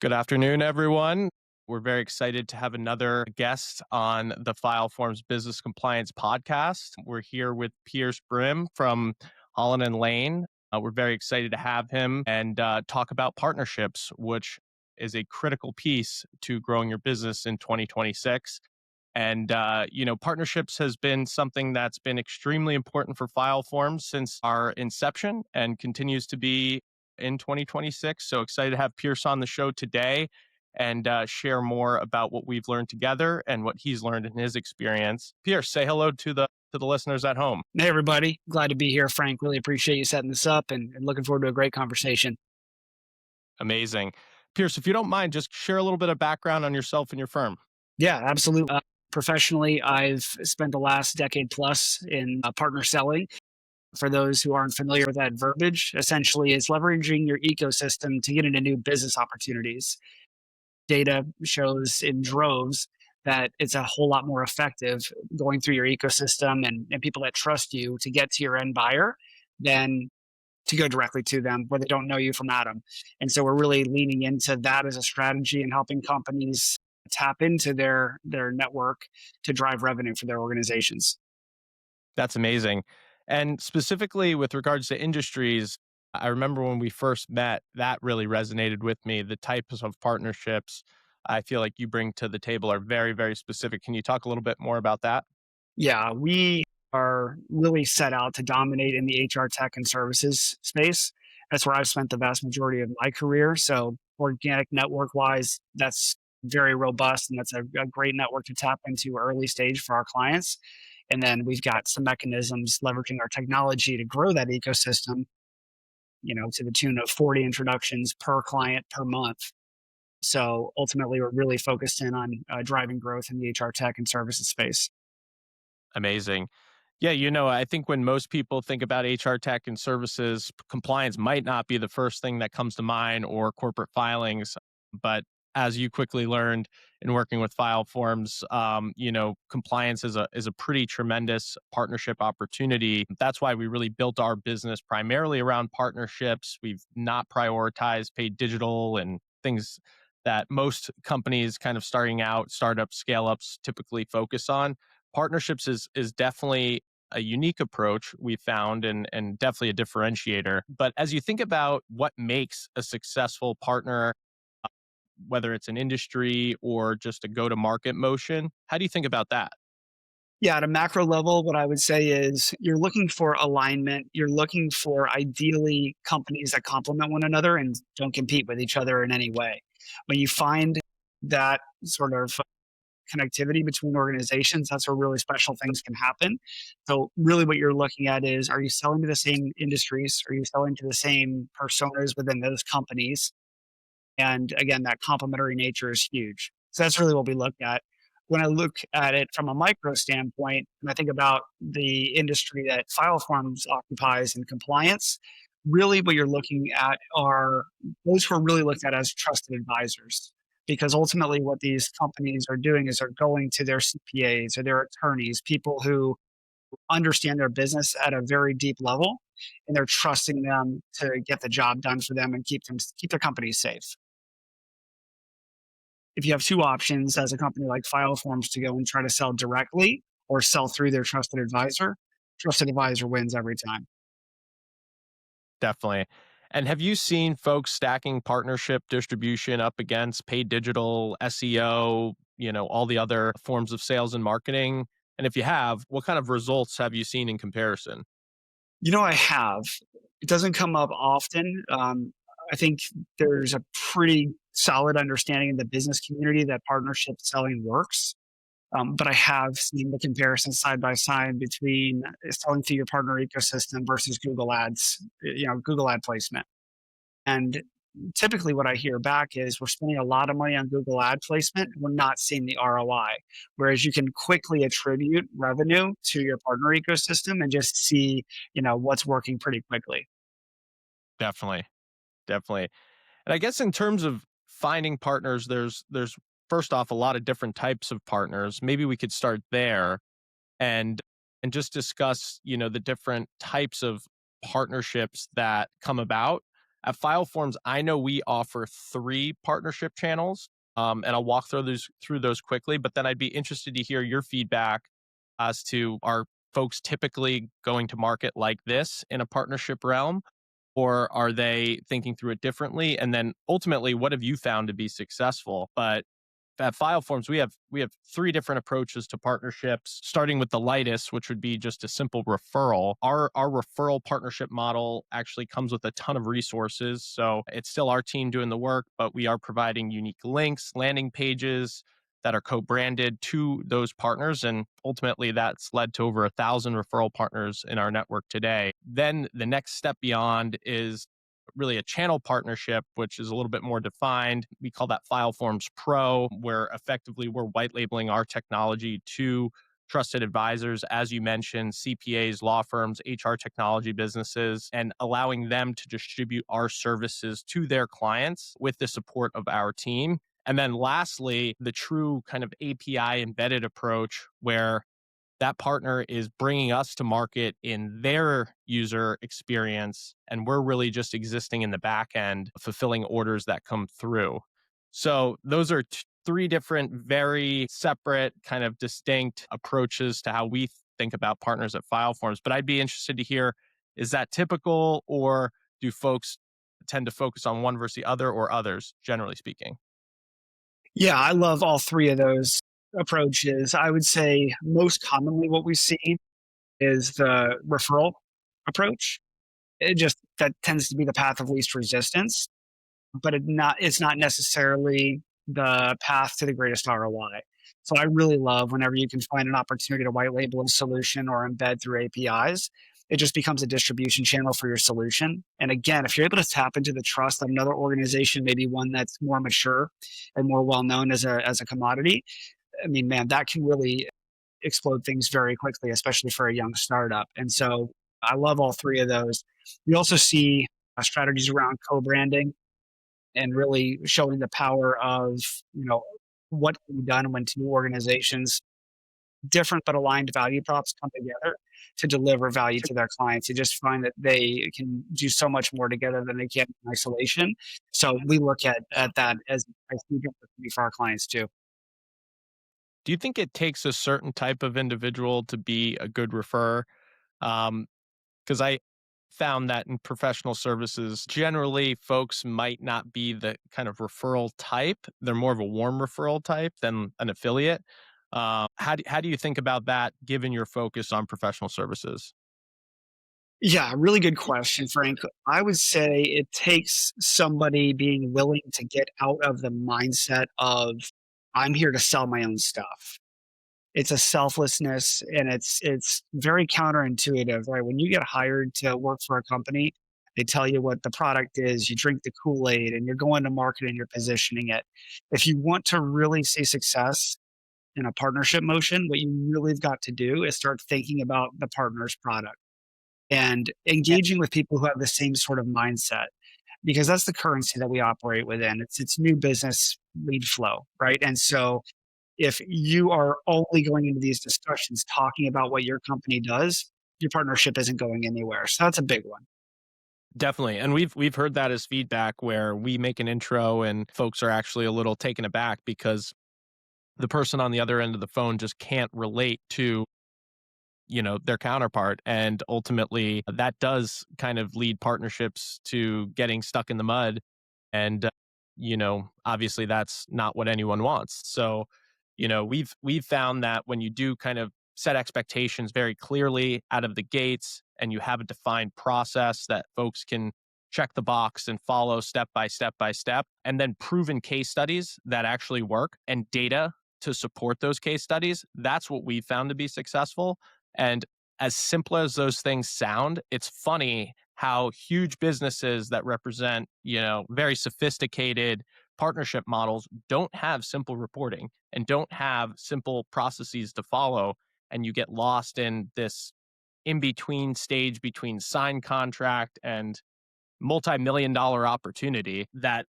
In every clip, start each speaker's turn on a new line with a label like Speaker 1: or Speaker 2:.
Speaker 1: Good afternoon, everyone. We're very excited to have another guest on the Fileforms Business Compliance podcast. We're here with Pierce Brehm from Holland and Lane. We're very excited to have him and talk about partnerships, which is a critical piece to growing your business in 2026. And, partnerships has been something that's been extremely important for Fileforms since our inception and continues to be in 2026. So excited to have Pierce on the show today and share more about what we've learned together and what he's learned in his experience. Pierce, say hello to the listeners at home.
Speaker 2: Hey, everybody. Glad to be here, Frank. Really appreciate you setting this up and looking forward to a great conversation.
Speaker 1: Amazing. Pierce, if you don't mind, just share a little bit of background on yourself and your firm.
Speaker 2: Yeah, absolutely. Professionally, I've spent the last decade plus in partner selling. For those who aren't familiar with that verbiage, essentially it's leveraging your ecosystem to get into new business opportunities. Data shows in droves that it's a whole lot more effective going through your ecosystem and people that trust you to get to your end buyer than to go directly to them where they don't know you from Adam. And so we're really leaning into that as a strategy and helping companies tap into their network to drive revenue for their organizations.
Speaker 1: That's amazing. And specifically with regards to industries, I remember when we first met, that really resonated with me. The types of partnerships I feel like you bring to the table are very, very specific. Can you talk a little bit more about that?
Speaker 2: Yeah, we are really set out to dominate in the HR tech and services space. That's where I've spent the vast majority of my career. So organic network wise, that's very robust and that's a great network to tap into early stage for our clients. And then we've got some mechanisms leveraging our technology to grow that ecosystem, to the tune of 40 introductions per client per month. So ultimately, we're really focused in on driving growth in the HR tech and services space.
Speaker 1: Amazing. Yeah, I think when most people think about HR tech and services, compliance might not be the first thing that comes to mind or corporate filings. But as you quickly learned in working with file forms, compliance is a pretty tremendous partnership opportunity. That's why we really built our business primarily around partnerships. We've not prioritized paid digital and things that most companies kind of starting out, startups, scale ups typically focus on. Partnerships is definitely a unique approach we found and definitely a differentiator. But as you think about what makes a successful partner, whether it's an industry or just a go to market motion, how do you think about that?
Speaker 2: Yeah, at a macro level, what I would say is you're looking for alignment. You're looking for ideally companies that complement one another and don't compete with each other in any way. When you find that sort of connectivity between organizations, that's where really special things can happen. So, really, what you're looking at is, are you selling to the same industries? Are you selling to the same personas within those companies? And again, that complementary nature is huge. So that's really what we look at. When I look at it from a micro standpoint, and I think about the industry that Fileforms occupies in compliance, really what you're looking at are those who are really looked at as trusted advisors. Because ultimately, what these companies are doing is they're going to their CPAs or their attorneys, people who understand their business at a very deep level, and they're trusting them to get the job done for them and keep their companies safe. If you have two options as a company like Fileforms to go and try to sell directly or sell through their trusted advisor wins every time.
Speaker 1: Definitely. And have you seen folks stacking partnership distribution up against paid digital, SEO, all the other forms of sales and marketing? And if you have, what kind of results have you seen in comparison?
Speaker 2: I have. It doesn't come up often. I think there's a pretty solid understanding in the business community that partnership selling works. But I have seen the comparison side by side between selling through your partner ecosystem versus Google Ads, Google ad placement. And typically what I hear back is we're spending a lot of money on Google ad placement. We're not seeing the ROI. Whereas you can quickly attribute revenue to your partner ecosystem and just see, what's working pretty quickly.
Speaker 1: Definitely. Definitely. And I guess in terms of finding partners, there's first off a lot of different types of partners. Maybe we could start there and and just discuss, the different types of partnerships that come about At Fileforms, I know we offer 3 partnership channels, and I'll walk through those quickly, but then I'd be interested to hear your feedback as to, are folks typically going to market like this in a partnership realm, or are they thinking through it differently? And then ultimately, what have you found to be successful? But at Fileforms, we have 3 different approaches to partnerships, starting with the lightest, which would be just a simple referral. Our referral partnership model actually comes with a ton of resources. So it's still our team doing the work, but we are providing unique links, landing pages that are co-branded to those partners. And ultimately that's led to over 1,000 referral partners in our network today. Then the next step beyond is really a channel partnership, which is a little bit more defined. We call that Fileforms Pro, where effectively we're white labeling our technology to trusted advisors, as you mentioned, CPAs, law firms, HR technology businesses, and allowing them to distribute our services to their clients with the support of our team. And then lastly, the true kind of API embedded approach, where that partner is bringing us to market in their user experience, and we're really just existing in the back end, fulfilling orders that come through. So those are 3 different, very separate, kind of distinct approaches to how we think about partners at Fileforms. But I'd be interested to hear, is that typical, or do folks tend to focus on one versus the other, or others, generally speaking?
Speaker 2: Yeah, I love all three of those approaches. I would say most commonly what we see is the referral approach. It just that tends to be the path of least resistance, but it's not necessarily the path to the greatest ROI. So I really love whenever you can find an opportunity to white label a solution or embed through APIs. It just becomes a distribution channel for your solution. And again, if you're able to tap into the trust of another organization, maybe one that's more mature and more well known as a commodity, I mean, man, that can really explode things very quickly, especially for a young startup. And so I love all three of those. We also see strategies around co-branding and really showing the power of, you know, what can be done when two organizations, different but aligned value props, come together to deliver value to their clients. You just find that they can do so much more together than they can in isolation. So we look at that as a huge opportunity for our clients too.
Speaker 1: Do you think it takes a certain type of individual to be a good referrer? Because I found that in professional services, generally folks might not be the kind of referral type. They're more of a warm referral type than an affiliate. How do you think about that given your focus on professional services?
Speaker 2: Yeah, really good question, Frank. I would say it takes somebody being willing to get out of the mindset of, I'm here to sell my own stuff. It's a selflessness and it's very counterintuitive, right? When you get hired to work for a company, they tell you what the product is, you drink the Kool-Aid and you're going to market and you're positioning it. If you want to really see success in a partnership motion, what you really have got to do is start thinking about the partner's product and engaging with people who have the same sort of mindset because that's the currency that we operate within. It's new business lead flow, right? And so if you are only going into these discussions talking about what your company does, your partnership isn't going anywhere. So that's a big one.
Speaker 1: Definitely. And we've heard that as feedback, where we make an intro and folks are actually a little taken aback because the person on the other end of the phone just can't relate to, their counterpart, and ultimately that does kind of lead partnerships to getting stuck in the mud. And obviously that's not what anyone wants. So we've found that when you do kind of set expectations very clearly out of the gates, and you have a defined process that folks can check the box and follow step by step by step, and then proven case studies that actually work and data to support those case studies, that's what we found to be successful. And as simple as those things sound, it's funny how huge businesses that represent, very sophisticated partnership models don't have simple reporting and don't have simple processes to follow. And you get lost in this in between stage between signed contract and multi-million dollar opportunity that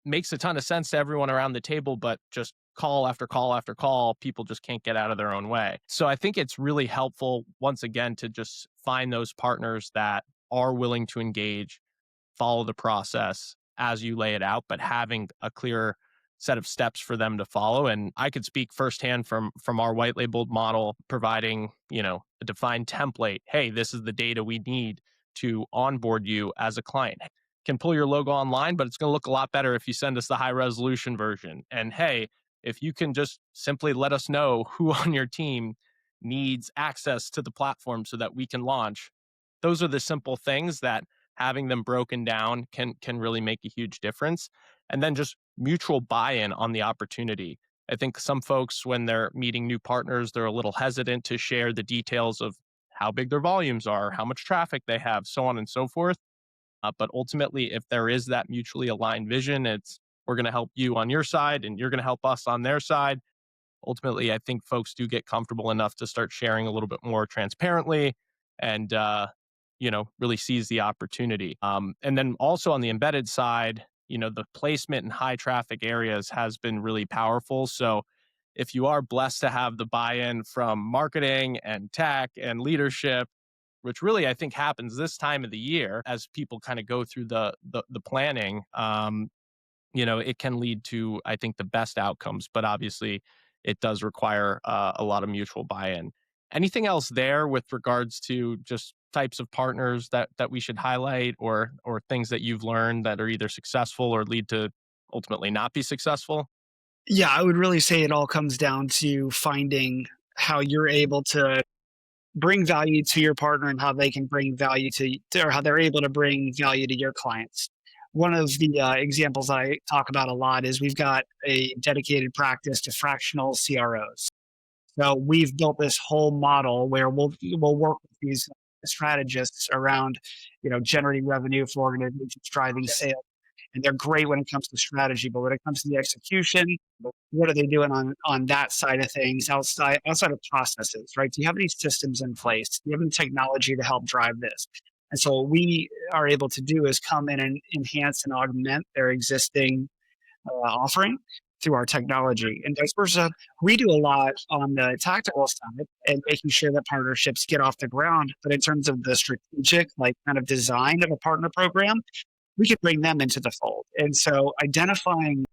Speaker 1: makes a ton of sense to everyone around the table, but just call after call after call, people just can't get out of their own way. So I think it's really helpful, once again, to just find those partners that are willing to engage, follow the process as you lay it out, but having a clear set of steps for them to follow. And I could speak firsthand from our white labeled model, providing, a defined template. Hey, this is the data we need to onboard you as a client. Can pull your logo online, but it's going to look a lot better if you send us the high resolution version. And hey, if you can just simply let us know who on your team needs access to the platform so that we can launch. Those are the simple things that having them broken down can really make a huge difference. And then just mutual buy-in on the opportunity. I think some folks, when they're meeting new partners, they're a little hesitant to share the details of how big their volumes are, how much traffic they have, so on and so forth. But ultimately, if there is that mutually aligned vision, it's we're going to help you on your side and you're going to help us on their side. Ultimately, I think folks do get comfortable enough to start sharing a little bit more transparently and, really seize the opportunity. And then also on the embedded side, the placement in high traffic areas has been really powerful. So if you are blessed to have the buy in from marketing and tech and leadership, which really I think happens this time of the year as people kind of go through the planning, it can lead to, I think, the best outcomes. But obviously, it does require a lot of mutual buy-in. Anything else there with regards to just types of partners that we should highlight, or things that you've learned that are either successful or lead to ultimately not be successful?
Speaker 2: Yeah, I would really say it all comes down to finding how you're able to bring value to your partner and how they can bring value or how they're able to bring value to your clients. One of the examples I talk about a lot is we've got a dedicated practice to fractional CROs. So we've built this whole model where we'll work with these strategists around, generating revenue for organizations, driving sales, and they're great when it comes to strategy. But when it comes to the execution, what are they doing on that side of things outside of processes, right? Do you have any systems in place? Do you have any technology to help drive this? And so what we are able to do is come in and enhance and augment their existing offering through our technology, and vice versa. We do a lot on the tactical side and making sure that partnerships get off the ground. But in terms of the strategic, like kind of design of a partner program, we could bring them into the fold. And so identifying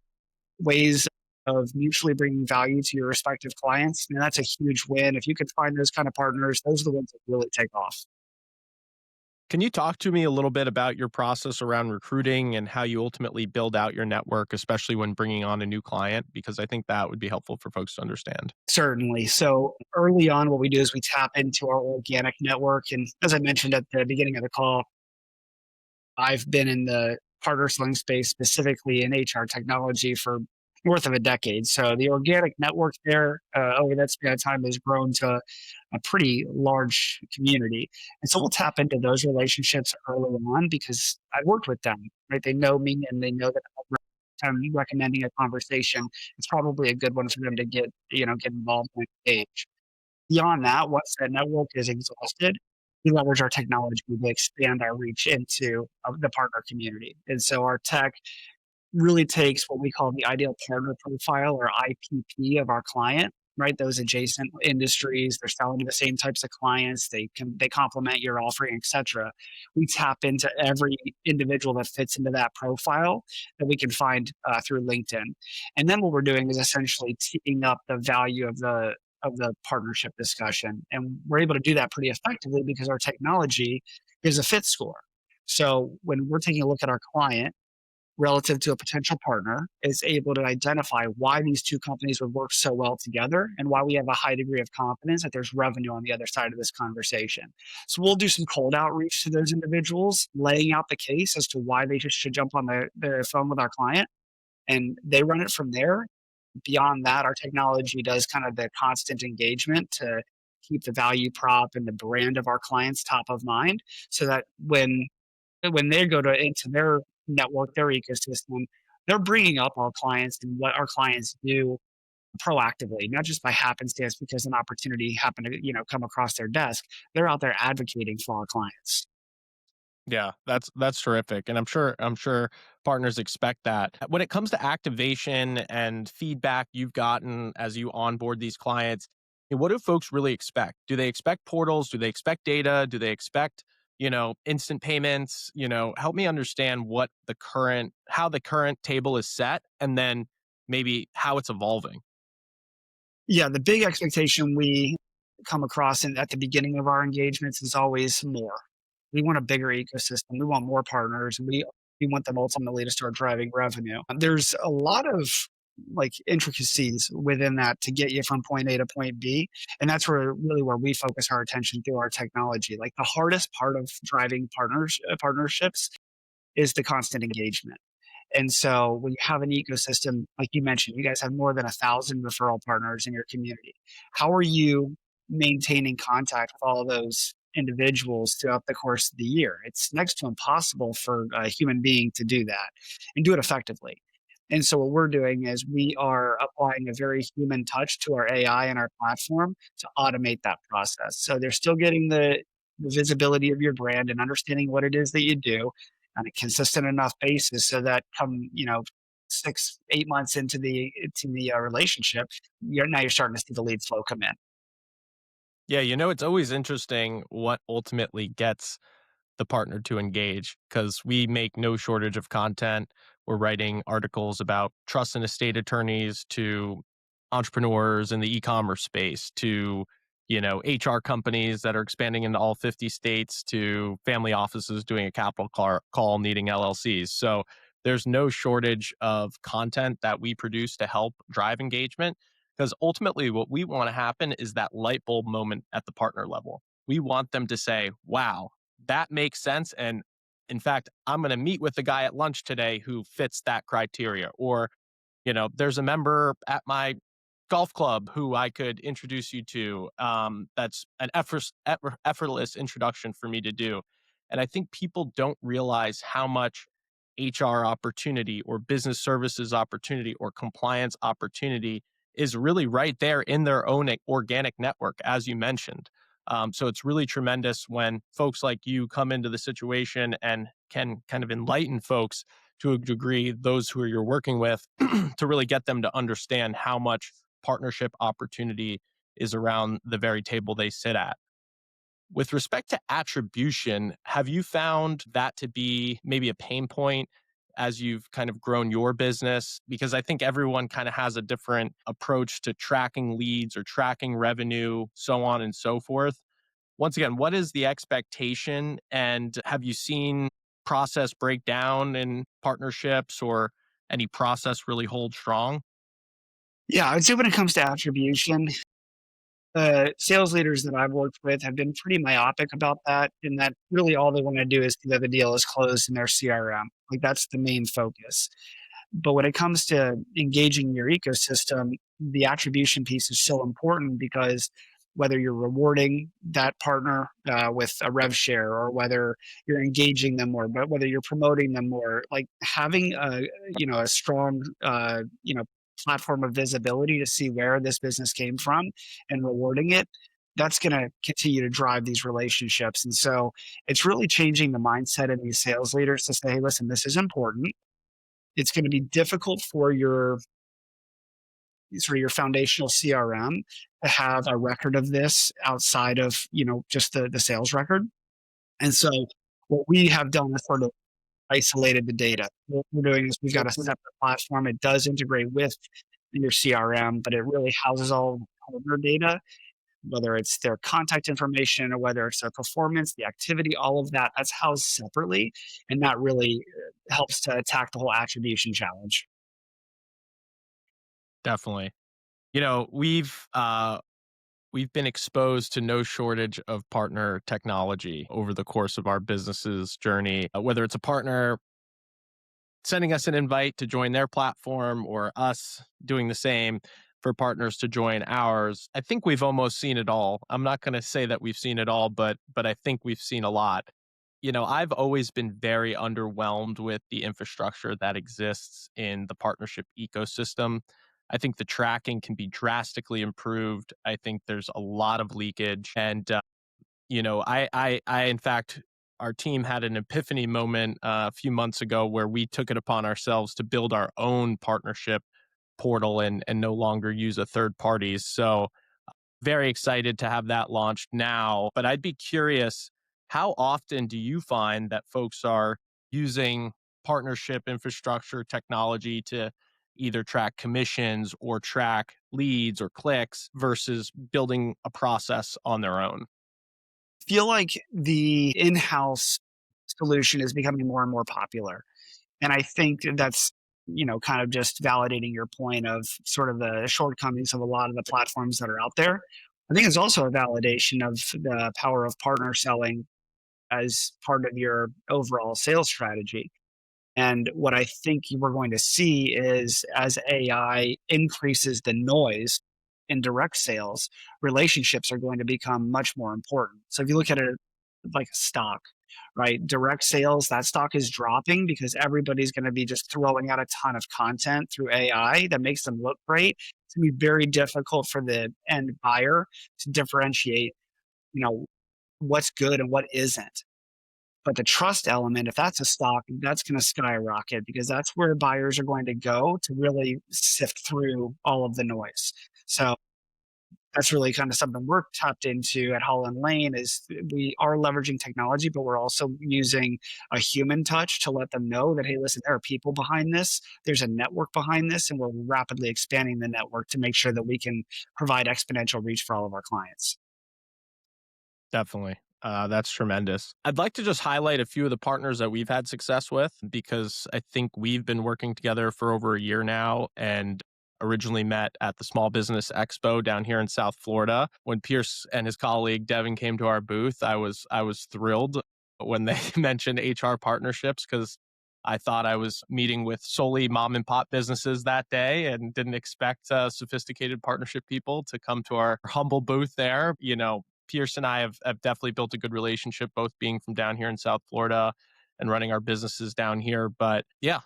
Speaker 2: ways of mutually bringing value to your respective clients, man, that's a huge win. If you could find those kind of partners, those are the ones that really take off.
Speaker 1: Can you talk to me a little bit about your process around recruiting and how you ultimately build out your network, especially when bringing on a new client? Because I think that would be helpful for folks to understand.
Speaker 2: Certainly. So early on, what we do is we tap into our organic network. And as I mentioned at the beginning of the call, I've been in the partner selling space, specifically in HR technology, for north of a decade. So the organic network there over that span of time has grown to a pretty large community. And so we'll tap into those relationships early on because I've worked with them, right? They know me and they know that I'm recommending a conversation. It's probably a good one for them to get involved and engage. Beyond that, once that network is exhausted, we leverage our technology to expand our reach into the partner community. And so our tech really takes what we call the ideal partner profile or IPP of our client, right? Those adjacent industries, they're selling to the same types of clients, they complement your offering, et cetera. We tap into every individual that fits into that profile that we can find through LinkedIn. And then what we're doing is essentially teeing up the value of the partnership discussion. And we're able to do that pretty effectively because our technology is a fit score. So when we're taking a look at our client relative to a potential partner, is able to identify why these two companies would work so well together and why we have a high degree of confidence that there's revenue on the other side of this conversation. So we'll do some cold outreach to those individuals, laying out the case as to why they just should jump on the phone with our client, and they run it from there. Beyond that, our technology does kind of the constant engagement to keep the value prop and the brand of our clients top of mind so that when they go to into their network, their ecosystem, they're bringing up our clients and what our clients do proactively, not just by happenstance because an opportunity happened to come across their desk. They're out there advocating for our clients.
Speaker 1: Yeah, that's terrific, and I'm sure partners expect that. When it comes to activation and feedback you've gotten as you onboard these clients, what do folks really expect? Do they expect portals? Do they expect data? Do they expect, instant payments, help me understand how the current table is set and then maybe how it's evolving.
Speaker 2: Yeah, the big expectation we come across at the beginning of our engagements is always more. We want a bigger ecosystem. We want more partners. We want them ultimately to start driving revenue. There's a lot of like intricacies within that to get you from point A to point B, and that's where we focus our attention through our technology. Like the hardest part of driving partnerships is the constant engagement. And so when you have an ecosystem, like you mentioned, you guys have more than 1,000 referral partners in your community. How are you maintaining contact with all of those individuals throughout the course of the year? It's next to impossible for a human being to do that and do it effectively. And so what we're doing is we are applying a very human touch to our AI and our platform to automate that process. So they're still getting the visibility of your brand and understanding what it is that you do on a consistent enough basis so that come 6 8 months into the relationship, you're starting to see the lead flow come in.
Speaker 1: Yeah, it's always interesting what ultimately gets the partner to engage because we make no shortage of content. We're writing articles about trust and estate attorneys to entrepreneurs in the e-commerce space to, HR companies that are expanding into all 50 states to family offices doing a capital call needing LLCs. So there's no shortage of content that we produce to help drive engagement because ultimately what we want to happen is that light bulb moment at the partner level. We want them to say, wow, that makes sense. And in fact, I'm going to meet with the guy at lunch today who fits that criteria. Or, there's a member at my golf club who I could introduce you to. That's an effortless introduction for me to do. And I think people don't realize how much HR opportunity or business services opportunity or compliance opportunity is really right there in their own organic network, as you mentioned. So it's really tremendous when folks like you come into the situation and can kind of enlighten folks to a degree, those who you're working with, to really get them to understand how much partnership opportunity is around the very table they sit at. With respect to attribution, have you found that to be maybe a pain point as you've kind of grown your business? Because I think everyone kind of has a different approach to tracking leads or tracking revenue, so on and so forth. Once again, what is the expectation? And have you seen process break down in partnerships or any process really hold strong?
Speaker 2: Yeah, I would say when it comes to attribution, sales leaders that I've worked with have been pretty myopic about that, in that really all they want to do is see that the deal is closed in their CRM. Like that's the main focus. But when it comes to engaging your ecosystem, the attribution piece is so important because whether you're rewarding that partner with a rev share or whether you're engaging them more, but whether you're promoting them more, like having a strong platform of visibility to see where this business came from and rewarding it, that's going to continue to drive these relationships. And so it's really changing the mindset of these sales leaders to say, hey, listen, this is important. It's going to be difficult for your sort of your foundational CRM to have a record of this outside of just the sales record. And so what we have done is sort of isolated the data. What we're doing is we've got a separate platform. It does integrate with your CRM, but it really houses all of the partner data, whether it's their contact information or whether it's their performance, the activity, all of that. That's housed separately, and that really helps to attack the whole attribution challenge.
Speaker 1: Definitely. You know, we've been exposed to no shortage of partner technology over the course of our business's journey, whether it's a partner sending us an invite to join their platform or us doing the same for partners to join ours. I think we've almost seen it all. I'm not going to say that we've seen it all, but I think we've seen a lot. I've always been very underwhelmed with the infrastructure that exists in the partnership ecosystem. I think the tracking can be drastically improved. I think there's a lot of leakage, and in fact, our team had an epiphany moment a few months ago where we took it upon ourselves to build our own partnership portal and no longer use a third party's. So very excited to have that launched now. But I'd be curious How often do you find that folks are using partnership infrastructure technology to either track commissions or track leads or clicks versus building a process on their own?
Speaker 2: Feel like the in-house solution is becoming more and more popular. And I think that's, kind of just validating your point of sort of the shortcomings of a lot of the platforms that are out there. I think it's also a validation of the power of partner selling as part of your overall sales strategy. And what I think we're going to see is as AI increases the noise in direct sales, relationships are going to become much more important. So if you look at it like a stock, right? Direct sales, that stock is dropping because everybody's going to be just throwing out a ton of content through AI that makes them look great. It's going to be very difficult for the end buyer to differentiate, you know, what's good and what isn't. But the trust element, if that's a stock, that's going to skyrocket because that's where buyers are going to go to really sift through all of the noise. So that's really kind of something we're tapped into at Holland Lane is we are leveraging technology, but we're also using a human touch to let them know that, hey, listen, there are people behind this. There's a network behind this, and we're rapidly expanding the network to make sure that we can provide exponential reach for all of our clients.
Speaker 1: Definitely. That's tremendous. I'd like to just highlight a few of the partners that we've had success with because I think we've been working together for over a year now and originally met at the Small Business Expo down here in South Florida. When Pierce and his colleague Devin came to our booth, I was thrilled when they mentioned HR partnerships because I thought I was meeting with solely mom and pop businesses that day and didn't expect sophisticated partnership people to come to our humble booth there. Pierce and I have definitely built a good relationship, both being from down here in South Florida and running our businesses down here. But yeah,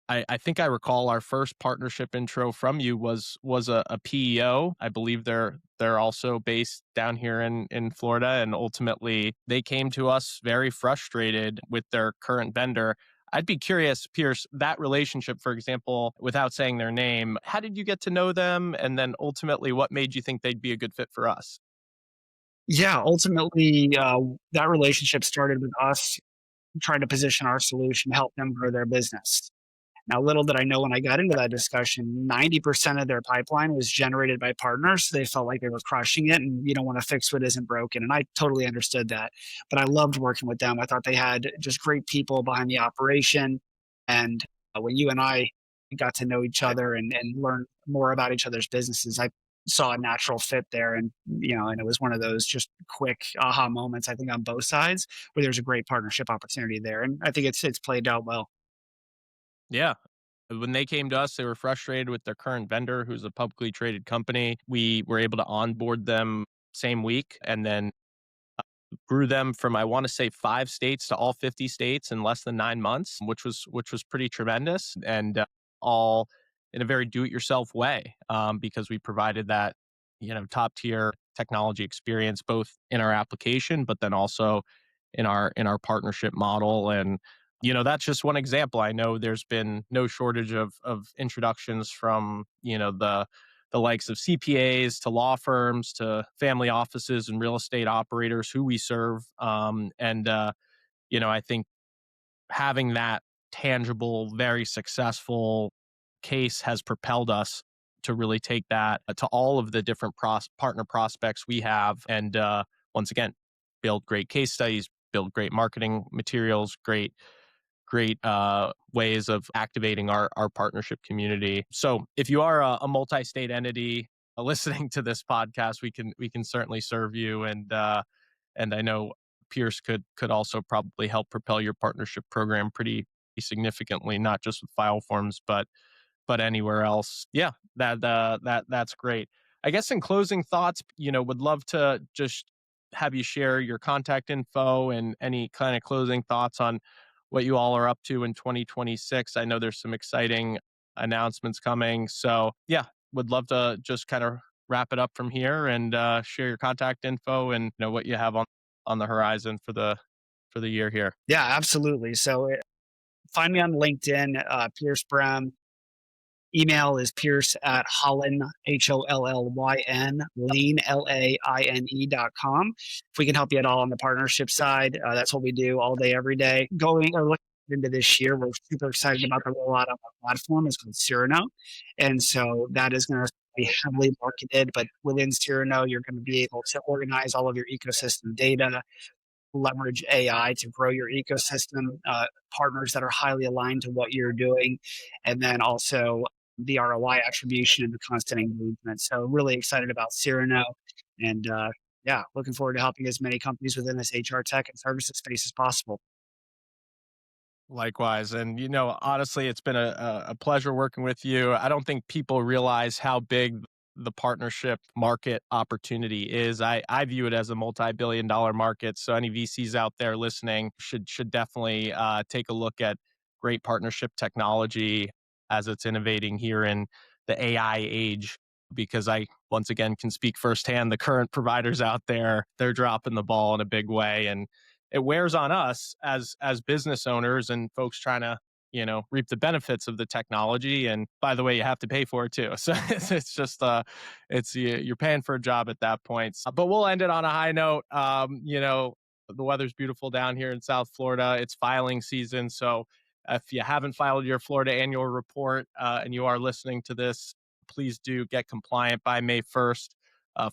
Speaker 1: I think I recall our first partnership intro from you was a PEO. I believe they're also based down here in Florida, and ultimately they came to us very frustrated with their current vendor. I'd be curious, Pierce, that relationship, for example, without saying their name, how did you get to know them? And then ultimately, what made you think they'd be a good fit for us?
Speaker 2: Yeah, ultimately, that relationship started with us trying to position our solution to help them grow their business. Now, little did I know when I got into that discussion, 90% of their pipeline was generated by partners. They felt like they were crushing it, and you don't want to fix what isn't broken. And I totally understood that. But I loved working with them. I thought they had just great people behind the operation. And when you and I got to know each other and learn more about each other's businesses, I saw a natural fit there. And it was one of those just quick aha moments, I think, on both sides where there's a great partnership opportunity there. And I think it's played out well.
Speaker 1: Yeah. When they came to us, they were frustrated with their current vendor, who's a publicly traded company. We were able to onboard them same week and then grew them from I want to say 5 states to all 50 states in less than 9 months, which was pretty tremendous and all in a very do-it-yourself way because we provided that top tier technology experience both in our application, but then also in our partnership model. And that's just one example. I know there's been no shortage of introductions from the likes of CPAs to law firms to family offices and real estate operators who we serve. I think having that tangible, very successful case has propelled us to really take that to all of the different partner prospects we have. And once again, build great case studies, build great marketing materials, great ways of activating our partnership community. So if you are a multi-state entity listening to this podcast, we can certainly serve you. And I know Pierce could also probably help propel your partnership program pretty significantly, not just with Fileforms, but anywhere else. Yeah, that's great. I guess in closing thoughts, would love to just have you share your contact info and any kind of closing thoughts on what you all are up to in 2026. I know there's some exciting announcements coming. So, yeah, would love to just kind of wrap it up from here and share your contact info and what you have on the horizon for the year here.
Speaker 2: Yeah, absolutely. So find me on LinkedIn, Pierce Brehm. Email is Pierce at Hollyn, Hollyn, Lane, Laine.com. If we can help you at all on the partnership side, that's what we do all day, every day. Going or looking into this year, we're super excited about the rollout of our platform. It's called Cyrano. And so that is going to be heavily marketed, but within Cyrano, you're going to be able to organize all of your ecosystem data, leverage AI to grow your ecosystem, partners that are highly aligned to what you're doing, and then also the ROI attribution and the constant engagement. So really excited about Cyrano, and yeah, looking forward to helping as many companies within this HR tech and services space as possible.
Speaker 1: Likewise. And, honestly, it's been a pleasure working with you. I don't think people realize how big the partnership market opportunity is. I view it as a multi-billion-dollar market. So any VCs out there listening should definitely take a look at great partnership technology as it's innovating here in the AI age. Because I once again can speak firsthand, the current providers out there, they're dropping the ball in a big way. And it wears on us as business owners and folks trying to reap the benefits of the technology. And by the way, you have to pay for it too. So it's just you're paying for a job at that point. But we'll end it on a high note. The weather's beautiful down here in South Florida. It's filing season, so if you haven't filed your Florida annual report and you are listening to this, please do get compliant by May 1st.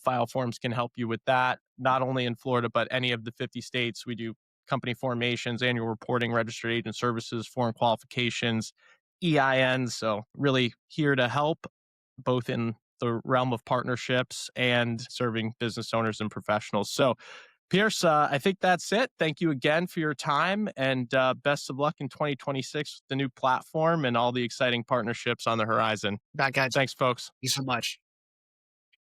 Speaker 1: Fileforms can help you with that, not only in Florida, but any of the 50 states. We do company formations, annual reporting, registered agent services, foreign qualifications, EINs. So, really here to help both in the realm of partnerships and serving business owners and professionals. So, Pierce, I think that's it. Thank you again for your time and best of luck in 2026 with the new platform and all the exciting partnerships on the horizon.
Speaker 2: Back at
Speaker 1: Thanks, folks.
Speaker 2: you so much.